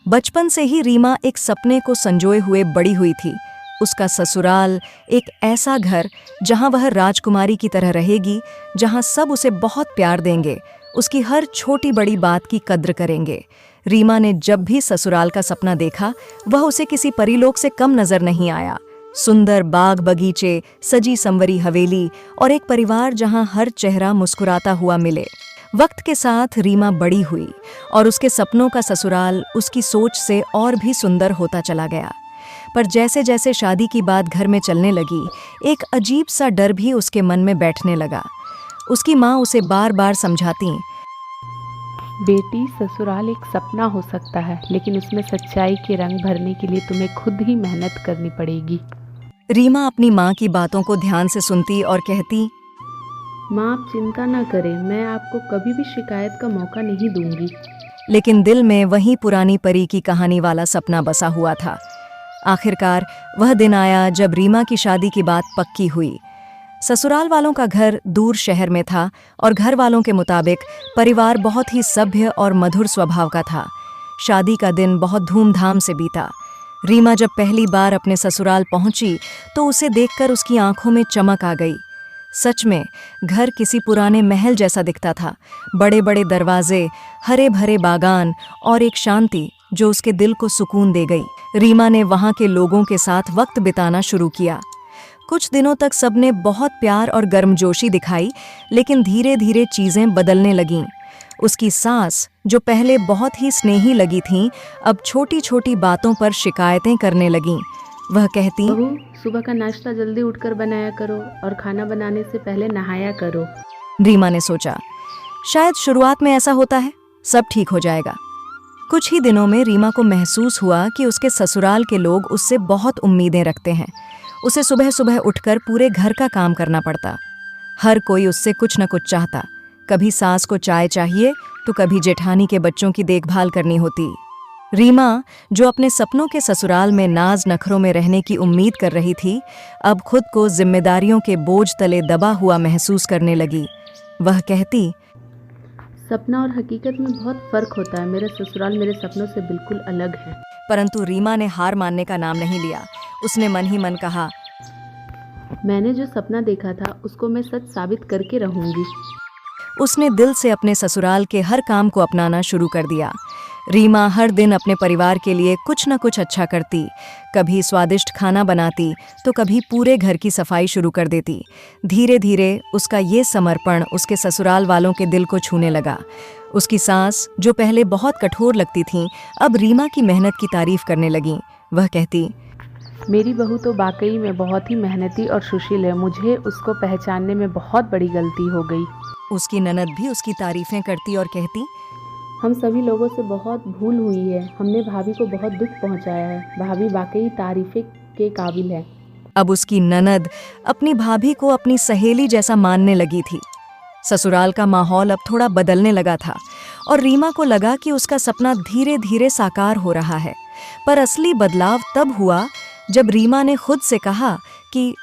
बचपन से ही रीमा एक सपने को संजोए हुए बड़ी हुई थी। उसका ससुराल, एक ऐसा घर जहां वह राजकुमारी की तरह रहेगी, जहां सब उसे बहुत प्यार देंगे, उसकी हर छोटी बड़ी बात की कद्र करेंगे। रीमा ने जब भी ससुराल का सपना देखा, वह उसे किसी परीलोक से कम नजर नहीं आया। सुंदर बाग बगीचे, सजी संवरी हवेली और एक परिवार जहां हर चेहरा मुस्कुराता हुआ मिले। वक्त के साथ रीमा बड़ी हुई और उसके सपनों का ससुराल उसकी सोच से और भी सुंदर होता चला गया। पर जैसे जैसे शादी की बात घर में चलने लगी, एक अजीब सा डर भी उसके मन में बैठने लगा। उसकी माँ उसे बार बार समझाती, बेटी, ससुराल एक सपना हो सकता है, लेकिन उसमें सच्चाई के रंग भरने के लिए तुम्हें खुद ही मेहनत करनी पड़ेगी। रीमा अपनी माँ की बातों को ध्यान से सुनती और कहती, माँ, आप चिंता ना करें, मैं आपको कभी भी शिकायत का मौका नहीं दूंगी। लेकिन दिल में वही पुरानी परी की कहानी वाला सपना बसा हुआ था। आखिरकार वह दिन आया जब रीमा की शादी की बात पक्की हुई। ससुराल वालों का घर दूर शहर में था और घर वालों के मुताबिक परिवार बहुत ही सभ्य और मधुर स्वभाव का था। शादी का दिन बहुत धूमधाम से बीता। रीमा जब पहली बार अपने ससुराल पहुंची तो उसे देखकर उसकी आंखों में चमक आ गई। सच में घर किसी पुराने महल जैसा दिखता था। बड़े बड़े दरवाजे, हरे भरे बागान और एक शांति जो उसके दिल को सुकून दे गई। रीमा ने वहां के लोगों के साथ वक्त बिताना शुरू किया। कुछ दिनों तक सबने बहुत प्यार और गर्मजोशी दिखाई, लेकिन धीरे धीरे चीजें बदलने लगीं। उसकी सास, जो पहले बहुत ही स्नेही लगी थीं, अब छोटी छोटी बातों पर शिकायतें करने लगीं। वह कहती, बहू, सुबह का नाश्ता जल्दी उठकर बनाया करो और खाना बनाने से पहले नहाया करो। रीमा ने सोचा, शायद शुरुआत में ऐसा होता है, सब ठीक हो जाएगा। कुछ ही दिनों में रीमा को महसूस हुआ कि उसके ससुराल के लोग उससे बहुत उम्मीदें रखते हैं। उसे सुबह सुबह उठकर पूरे घर का काम करना पड़ता। हर कोई उससे कुछ न कुछ चाहता। कभी सास को चाय चाहिए तो कभी जेठानी के बच्चों की देखभाल करनी होती। रीमा, जो अपने सपनों के ससुराल में नाज नखरों में रहने की उम्मीद कर रही थी, अब खुद को जिम्मेदारियों के बोझ तले दबा हुआ महसूस करने लगी। वह कहती, सपना और हकीकत में बहुत फर्क होता है। मेरा ससुराल मेरे सपनों से बिल्कुल अलग है। परंतु रीमा ने हार मानने का नाम नहीं लिया। उसने मन ही मन कहा, मैंने जो सपना देखा था उसको मैं सच साबित करके रहूंगी। उसने दिल से अपने ससुराल के हर काम को अपनाना शुरू कर दिया। रीमा हर दिन अपने परिवार के लिए कुछ न कुछ अच्छा करती। कभी स्वादिष्ट खाना बनाती तो कभी पूरे घर की सफाई शुरू कर देती। धीरे धीरे उसका ये समर्पण उसके ससुराल वालों के दिल को छूने लगा। उसकी सास, जो पहले बहुत कठोर लगती थीं, अब रीमा की मेहनत की तारीफ करने लगीं। वह कहती, मेरी बहू तो वाकई में बहुत ही मेहनती और सुशील है। मुझे उसको पहचानने में बहुत बड़ी गलती हो गई। उसकी ननद भी उसकी तारीफें करती और कहती, हम सभी लोगों से बहुत भूल हुई है। हमने भाभी को बहुत दुख पहुंचाया है। भाभी वाकई तारीफे के काबिल है। अब उसकी ननद अपनी भाभी को अपनी सहेली जैसा मानने लगी थी। ससुराल का माहौल अब थोड़ा बदलने लगा था और रीमा को लगा कि उसका सपना धीरे धीरे साकार हो रहा है। पर असली बदलाव तब हुआ जब रीमा ने खुद से कहा कि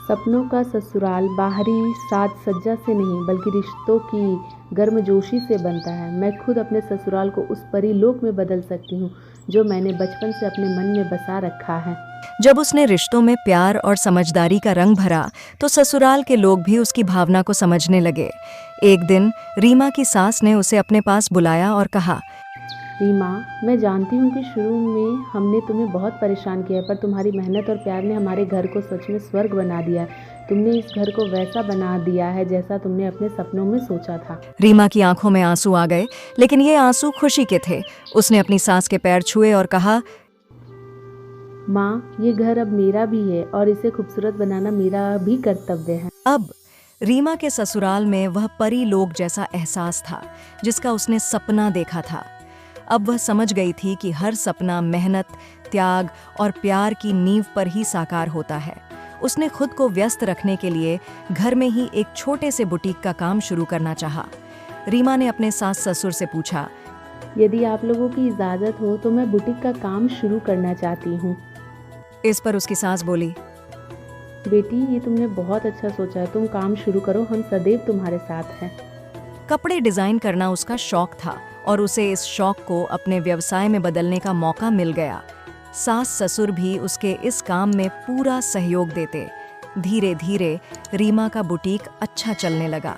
सपनों का ससुराल बाहरी साज सज्जा से नहीं, बल्कि रिश्तों की गर्मजोशी से बनता है। मैं खुद अपने ससुराल को उस परीलोक में बदल सकती हूँ जो मैंने बचपन से अपने मन में बसा रखा है। जब उसने रिश्तों में प्यार और समझदारी का रंग भरा तो ससुराल के लोग भी उसकी भावना को समझने लगे। एक दिन रीमा की सास ने उसे अपने पास बुलाया और कहा, रीमा, मैं जानती हूँ कि शुरू में हमने तुम्हें बहुत परेशान किया, पर तुम्हारी मेहनत और प्यार ने हमारे घर को सच में स्वर्ग बना दिया। तुमने इस घर को वैसा बना दिया है जैसा तुमने अपने सपनों में सोचा था। रीमा की आंखों में आंसू आ गए, लेकिन ये आंसू खुशी के थे। उसने अपनी सास के पैर छुए और कहा, माँ, ये घर अब मेरा भी है और इसे खूबसूरत बनाना मेरा भी कर्तव्य है। अब रीमा के ससुराल में वह परी लोक जैसा एहसास था जिसका उसने सपना देखा था। अब वह समझ गई थी कि हर सपना मेहनत, त्याग और प्यार की नींव पर ही साकार होता है। उसने खुद को व्यस्त रखने के लिए घर में ही एक छोटे से बुटीक का काम शुरू करना चाहा। रीमा ने अपने सास ससुर से पूछा, यदि आप लोगों की इजाज़त हो तो मैं बुटीक का काम शुरू करना चाहती हूँ। इस पर उसकी सास बोली, बेटी, ये तुमने बहुत अच्छा सोचा है। तुम काम शुरू करो, हम सदैव तुम्हारे साथ हैं। कपड़े डिजाइन करना उसका शौक था और उसे इस शौक को अपने व्यवसाय में बदलने का मौका मिल गया। सास ससुर भी उसके इस काम में पूरा सहयोग देते। धीरे धीरे रीमा का बुटीक अच्छा चलने लगा।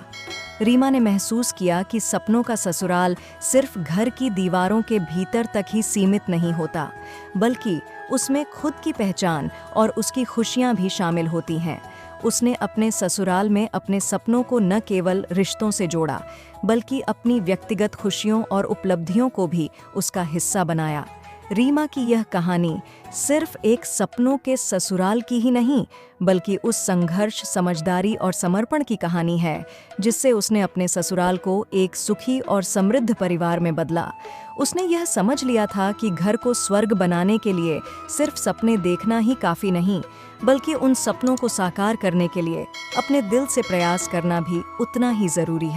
रीमा ने महसूस किया कि सपनों का ससुराल सिर्फ घर की दीवारों के भीतर तक ही सीमित नहीं होता, बल्कि उसमें खुद की पहचान और उसकी खुशियां भी शामिल होती हैं। उसने अपने ससुराल में अपने सपनों को न केवल रिश्तों से जोड़ा, बल्कि अपनी व्यक्तिगत खुशियों और उपलब्धियों को भी उसका हिस्सा बनाया। रीमा की यह कहानी सिर्फ एक सपनों के ससुराल की ही नहीं, बल्कि उस संघर्ष, समझदारी और समर्पण की कहानी है जिससे उसने अपने ससुराल को एक सुखी और समृद्ध परिवार में बदला। उसने यह समझ लिया था कि घर को स्वर्ग बनाने के लिए सिर्फ सपने देखना ही काफ़ी नहीं, बल्कि उन सपनों को साकार करने के लिए अपने दिल से प्रयास करना भी उतना ही ज़रूरी है।